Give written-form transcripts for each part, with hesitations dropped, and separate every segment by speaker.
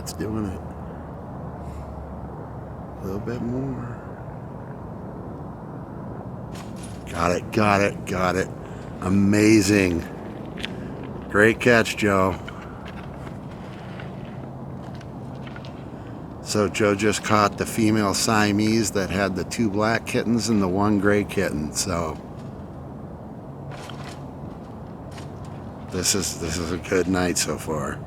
Speaker 1: It's doing it. A little bit more. Got it, got it, got it. Amazing. Great catch, Joe. So Joe just caught the female Siamese that had the 2 black kittens and the 1 gray kitten. So this is a good night so far.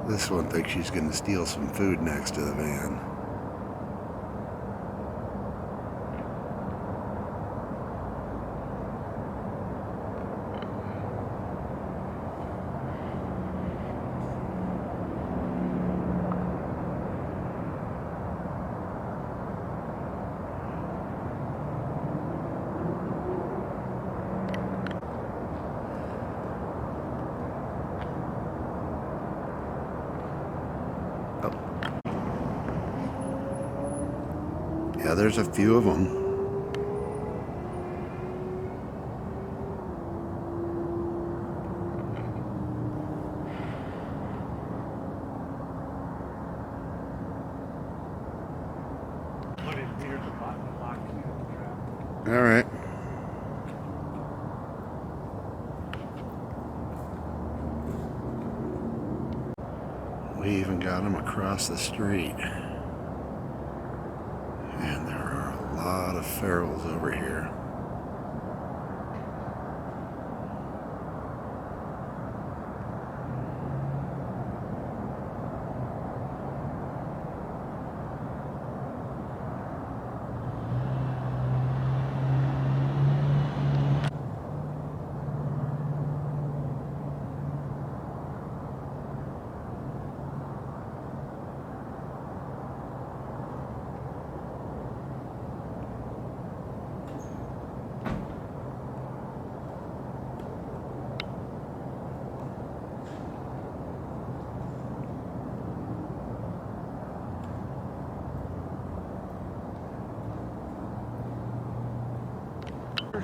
Speaker 1: This one thinks she's going to steal some food next to the van. Yeah, there's a few of them. All right. We even got them across the street. And there are a lot of ferals over here.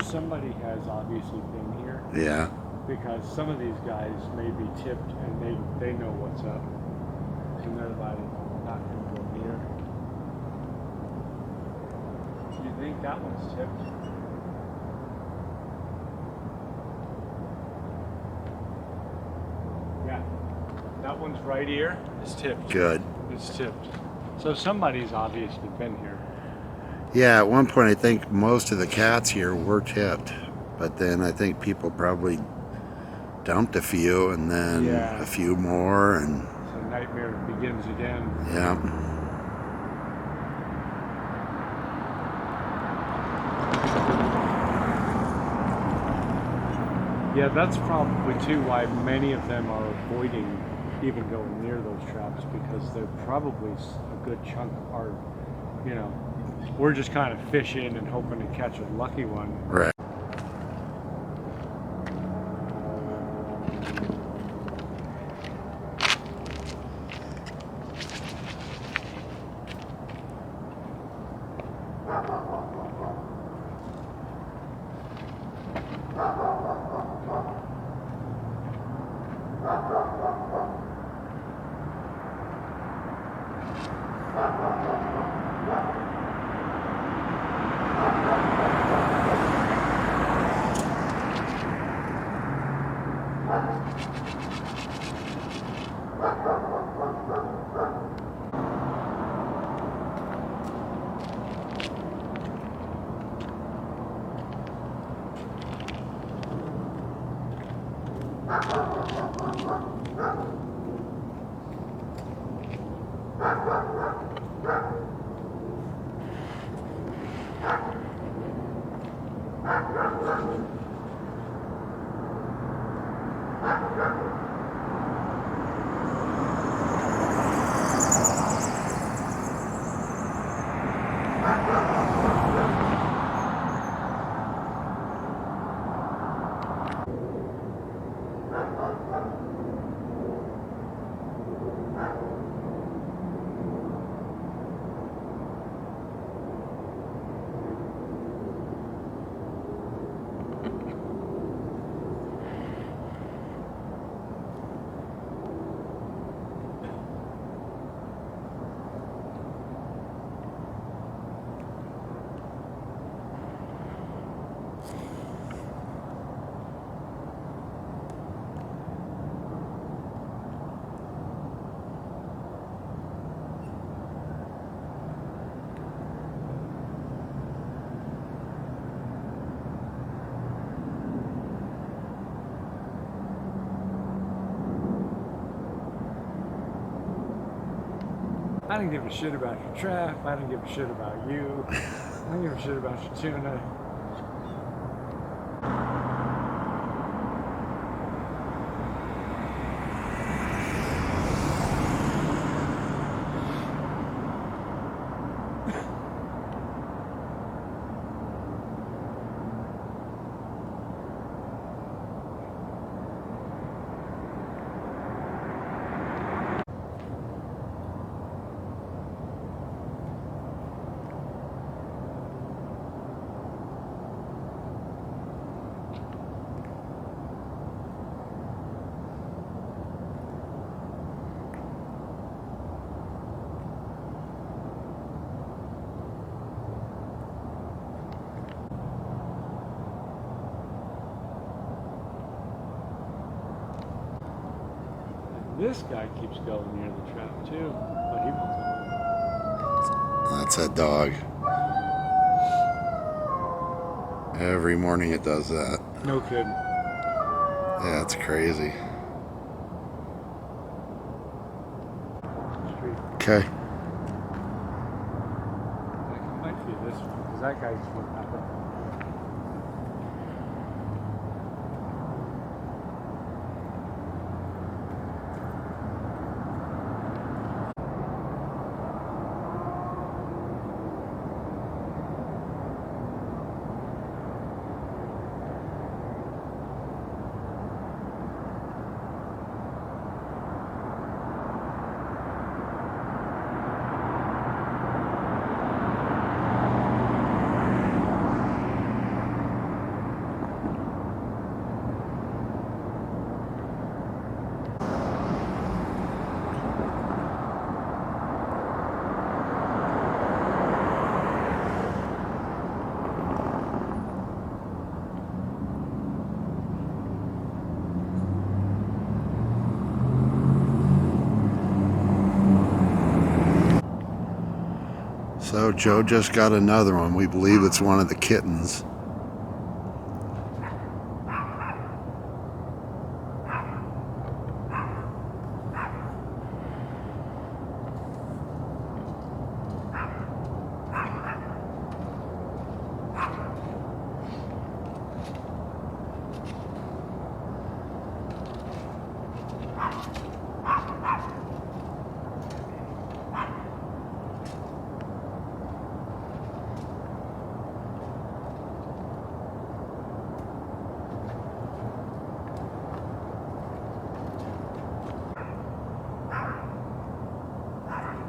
Speaker 2: Somebody has obviously been here.
Speaker 1: Yeah.
Speaker 2: Because some of these guys may be tipped and they know what's up. And they're like not gonna go near. Do you think that one's tipped? Yeah. That one's right here is tipped.
Speaker 1: Good.
Speaker 2: It's tipped. So somebody's obviously been here.
Speaker 1: Yeah, at one point I think most of the cats here were tipped, but then I think people probably dumped a few and then a few more, and
Speaker 2: so nightmare begins again.
Speaker 1: Yeah.
Speaker 2: Yeah, that's probably too why many of them are avoiding even going near those traps, because they're probably a good chunk are, you know, we're just kind of fishing and hoping to catch a lucky one.
Speaker 1: Right.
Speaker 2: I don't give a shit about your trap. I don't give a shit about you. I don't give a shit about your tuna. This guy keeps going near the trap too, but he won't go.
Speaker 1: That's a dog. Every morning it does that.
Speaker 2: No kidding.
Speaker 1: Yeah, it's crazy. Okay.
Speaker 2: It might be this one, because that guy's looking up.
Speaker 1: So Joe just got another one. We believe it's one of the kittens.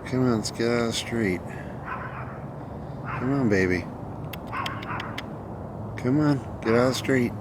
Speaker 1: Come on, let's get out of the street. Come on, baby. Come on, get out of the street.